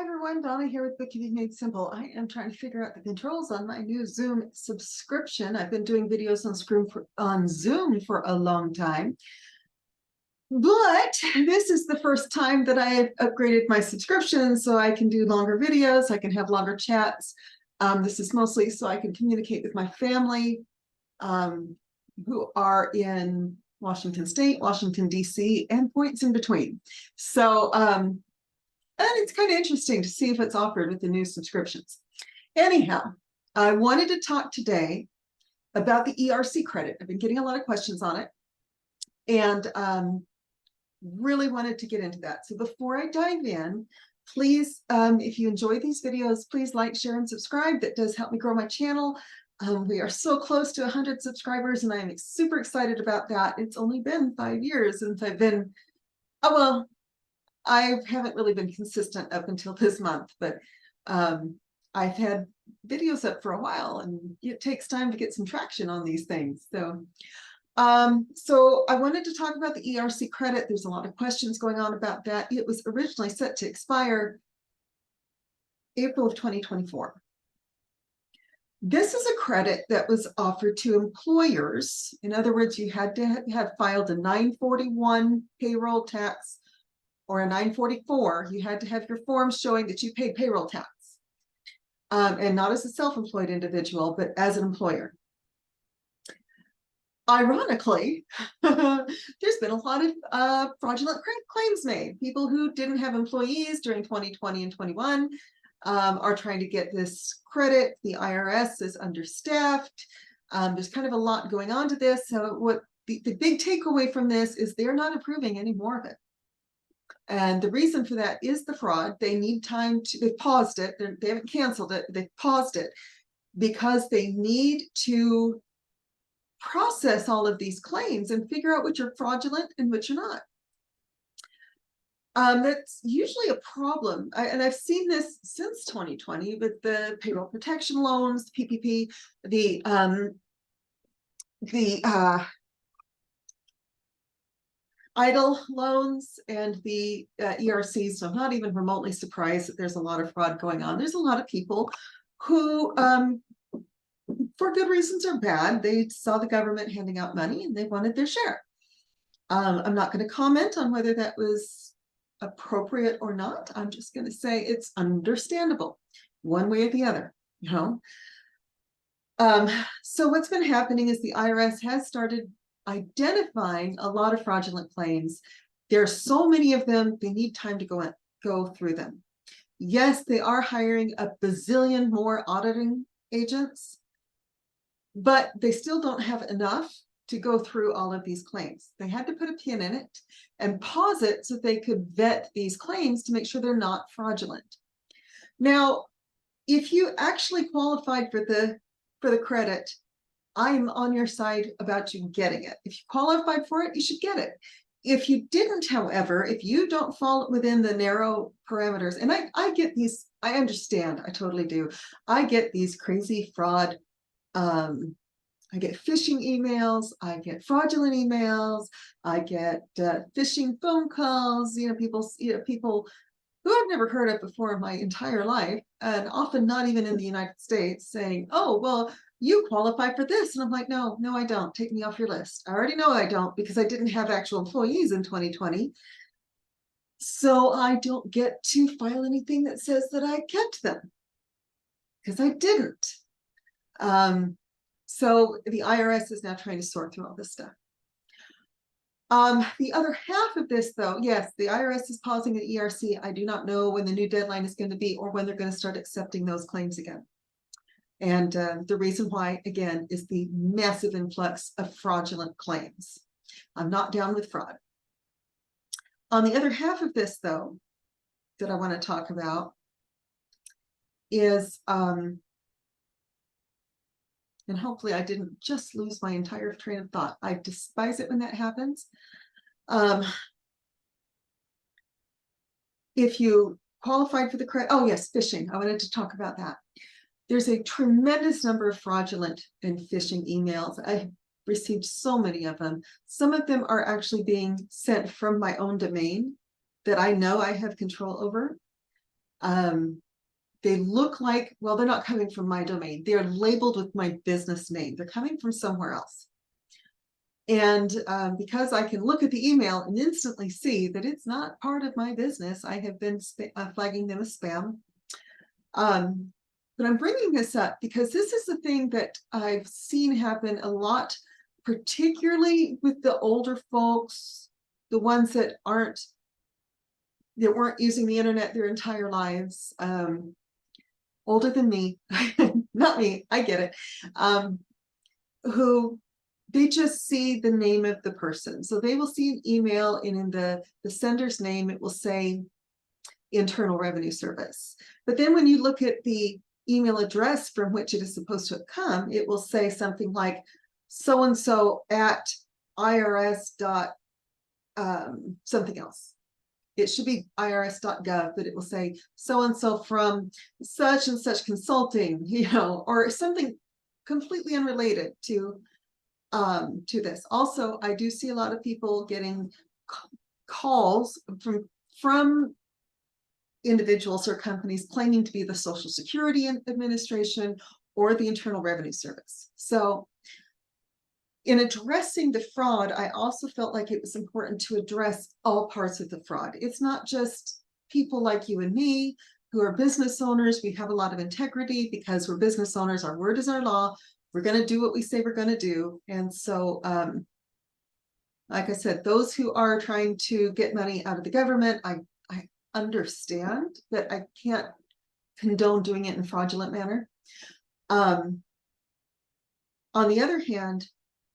everyone, Donna here with Bookkeeping Made Simple. I am trying to figure out the controls on my new Zoom subscription. I've been doing videos on Zoom for a long time, but this is the first time that I have upgraded my subscription so I can do longer videos, I can have longer chats. This is mostly so I can communicate with my family who are in Washington State, Washington, D.C., and points in between. So, and it's kind of interesting to see if it's offered with the new subscriptions. Anyhow, I wanted to talk today about the ERC credit. I've been getting a lot of questions on it and really wanted to get into that. So before I dive in, please, if you enjoy these videos, please like, share, and subscribe. That does help me grow my channel. We are so close to 100 subscribers, and I am super excited about that. It's only been 5 years since I've been, I haven't really been consistent up until this month, but I've had videos up for a while, and it takes time to get some traction on these things. So I wanted to talk about the ERC credit. There's a lot of questions going on about that. It was originally set to expire April of 2024. This is a credit that was offered to employers. In other words, you had to have filed a 941 payroll tax or a 944. You had to have your forms showing that you paid payroll tax, and not as a self-employed individual, but as an employer. Ironically, there's been a lot of fraudulent claims made. People who didn't have employees during 2020 and 21 are trying to get this credit. The IRS is understaffed. There's kind of a lot going on to this. So what the big takeaway from this is they're not approving any more of it. And the reason for that is the fraud. They need time to, they've paused it. They haven't canceled it. They've paused it because they need to process all of these claims and figure out which are fraudulent and which are not. That's usually a problem. And I've seen this since 2020 with the payroll protection loans, PPP, the idle loans, and the ERC. So I'm not even remotely surprised that there's a lot of fraud going on. There's a lot of people who, for good reasons or bad, they saw the government handing out money and they wanted their share. I'm not going to comment on whether that was appropriate or not. I'm just going to say it's understandable one way or the other, you know. So what's been happening is the IRS has started identifying a lot of fraudulent claims. There are so many of them, they need time to go through them. Yes, they are hiring a bazillion more auditing agents, but they still don't have enough to go through all of these claims. They had to put a pin in it and pause it so they could vet these claims to make sure they're not fraudulent. Now, if you actually qualified for the credit, I'm on your side about you getting it. If you qualified for it, you should get it. If you didn't, however, if you don't fall within the narrow parameters, and I get these, I understand, I totally do. I get these crazy fraud, I get phishing emails, I get fraudulent emails, I get phishing phone calls, people who I've never heard of before in my entire life, and often not even in the United States, saying, oh, well, you qualify for this. And I'm like, no, I don't. Take me off your list. I already know I don't, because I didn't have actual employees in 2020. So I don't get to file anything that says that I kept them, because I didn't. So the IRS is now trying to sort through all this stuff. The other half of this, though, yes, the IRS is pausing the ERC. I do not know when the new deadline is going to be or when they're going to start accepting those claims again. And the reason why, again, is the massive influx of fraudulent claims. I'm not down with fraud. On the other half of this, though, that I want to talk about is, and hopefully I didn't just lose my entire train of thought. I despise it when that happens. If you qualified for the credit, oh yes, phishing. I wanted to talk about that. There's a tremendous number of fraudulent and phishing emails. I received so many of them. Some of them are actually being sent from my own domain that I know I have control over. They look like, well, they're not coming from my domain. They're labeled with my business name. They're coming from somewhere else. And because I can look at the email and instantly see that it's not part of my business, I have been flagging them as spam. But I'm bringing this up because this is the thing that I've seen happen a lot, particularly with the older folks, the ones that weren't using the internet their entire lives, older than me, not me, I get it, who they just see the name of the person. So they will see an email, and in the sender's name, it will say Internal Revenue Service. But then when you look at the email address from which it is supposed to have come, it will say something like so-and-so at IRS dot something else. It should be irs.gov, but it will say so-and-so from such and such consulting, or something completely unrelated to this. Also, I do see a lot of people getting calls from individuals or companies claiming to be the Social Security Administration or the Internal Revenue Service. So in addressing the fraud, I also felt like it was important to address all parts of the fraud. It's not just people like you and me who are business owners. We have a lot of integrity because we're business owners. Our word is our law. We're going to do what we say we're going to do. And so, like I said, those who are trying to get money out of the government, I understand that I can't condone doing it in a fraudulent manner. On the other hand,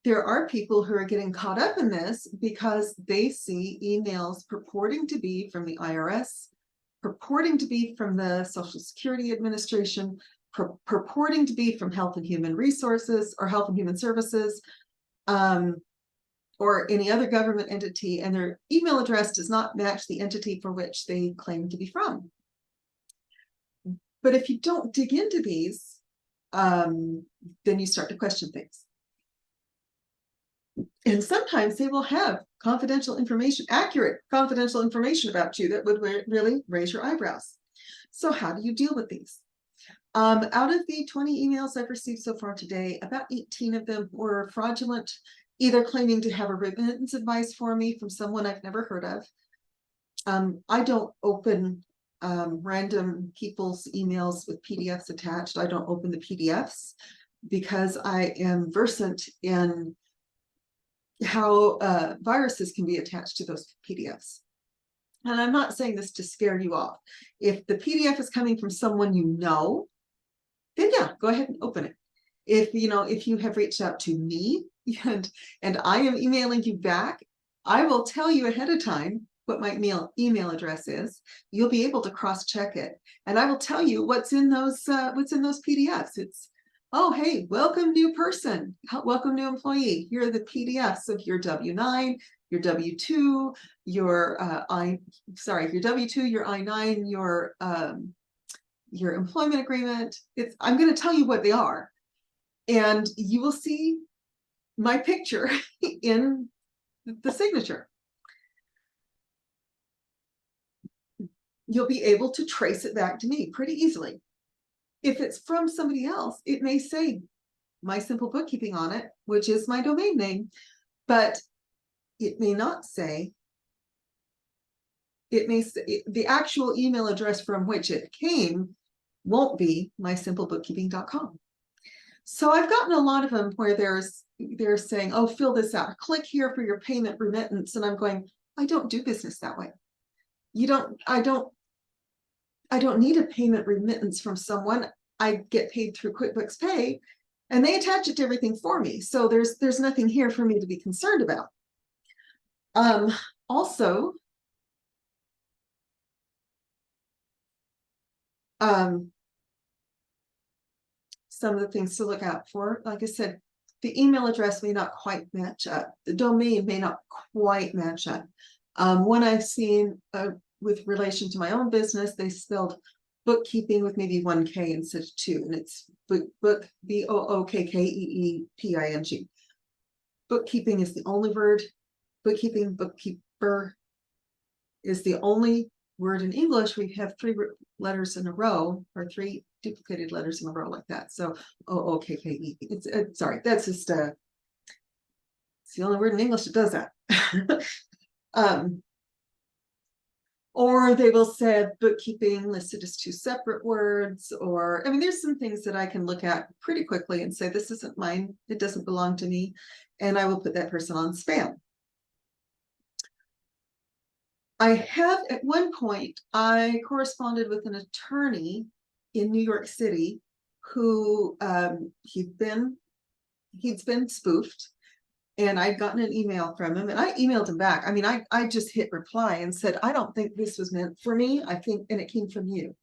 there are people who are getting caught up in this because they see emails purporting to be from the IRS, purporting to be from the Social Security Administration, purporting to be from Health and Human Resources or Health and Human Services, or any other government entity, and their email address does not match the entity for which they claim to be from. But if you don't dig into these, then you start to question things. And sometimes they will have confidential information, accurate confidential information about you that would really raise your eyebrows. So how do you deal with these? Out of the 20 emails I've received so far today, about 18 of them were fraudulent, either claiming to have a remittance advice for me from someone I've never heard of. I don't open random people's emails with PDFs attached. I don't open the PDFs because I am versant in how viruses can be attached to those PDFs. And I'm not saying this to scare you off. If the PDF is coming from someone you know, then yeah, go ahead and open it. If you have reached out to me and I am emailing you back, I will tell you ahead of time what my email address is. You'll be able to cross-check it, and I will tell you what's in those PDFs. It's, oh, hey, welcome new person, welcome new employee. Here are the PDFs of your W-9, your W-2, your your W-2, your I-9, your employment agreement. I'm going to tell you what they are, and you will see my picture in the signature. You'll be able to trace it back to me pretty easily. If it's from somebody else, it may say My Simple Bookkeeping on it, which is my domain name, but it may not say, it may say the actual email address from which it came won't be mysimplebookkeeping.com. So I've gotten a lot of them where they're saying, oh, fill this out, click here for your payment remittance. And I'm going, I don't do business that way. I don't need a payment remittance from someone. I get paid through QuickBooks Pay, and they attach it to everything for me. So there's nothing here for me to be concerned about. Also, some of the things to look out for, like I said, the email address may not quite match up. The domain may not quite match up. One I've seen with relation to my own business, they spelled bookkeeping with maybe 1 K instead of 2, and it's book BOOKKEEPING. Bookkeeping is the only word. Bookkeeping, bookkeeper is the only word in English, we have three letters in a row, or three duplicated letters in a row like that. So OOKKE. It's sorry, that's just it's the only word in English that does that. Or they will say bookkeeping listed as two separate words, or I mean, there's some things that I can look at pretty quickly and say, this isn't mine, it doesn't belong to me, and I will put that person on spam. I have, at one point, I corresponded with an attorney in New York City who he'd been spoofed. And I'd gotten an email from him, and I emailed him back. I mean, I just hit reply and said, I don't think this was meant for me. I think, and it came from you.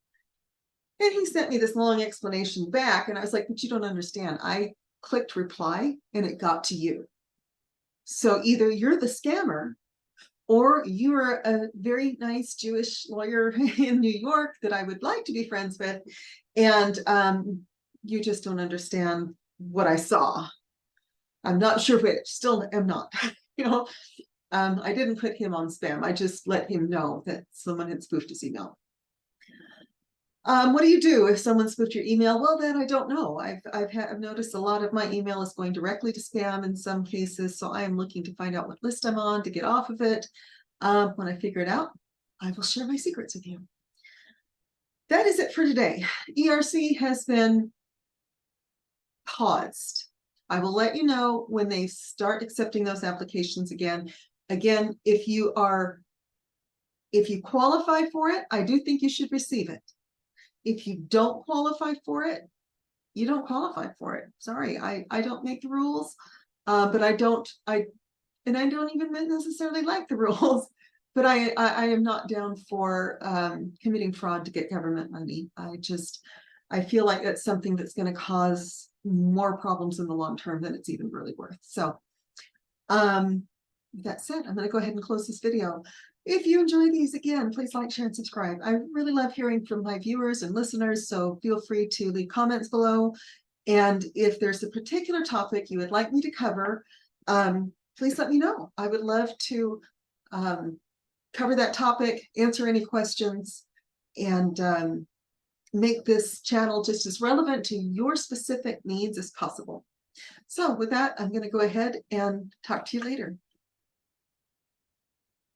And he sent me this long explanation back, and I was like, but you don't understand. I clicked reply and it got to you. So either you're the scammer, or you're a very nice Jewish lawyer in New York that I would like to be friends with, and you just don't understand what I saw. I'm not sure which, still am not, you know. I didn't put him on spam. I just let him know that someone had spoofed his email. What do you do if someone spoofed your email? Well, then I don't know. I've noticed a lot of my email is going directly to spam in some cases, so I am looking to find out what list I'm on to get off of it. When I figure it out, I will share my secrets with you. That is it for today. ERC has been paused. I will let you know when they start accepting those applications again. Again, if you qualify for it, I do think you should receive it. If you don't qualify for it, you don't qualify for it. Sorry, I don't make the rules, but I don't even necessarily like the rules, but I am not down for committing fraud to get government money. I feel like that's something that's going to cause more problems in the long term than it's even really worth. So with that said, I'm going to go ahead and close this video. If you enjoy these, again, please like, share, and subscribe. I really love hearing from my viewers and listeners, so feel free to leave comments below. And if there's a particular topic you would like me to cover, please let me know. I would love to cover that topic, answer any questions, and make this channel just as relevant to your specific needs as possible. So with that, I'm going to go ahead and talk to you later.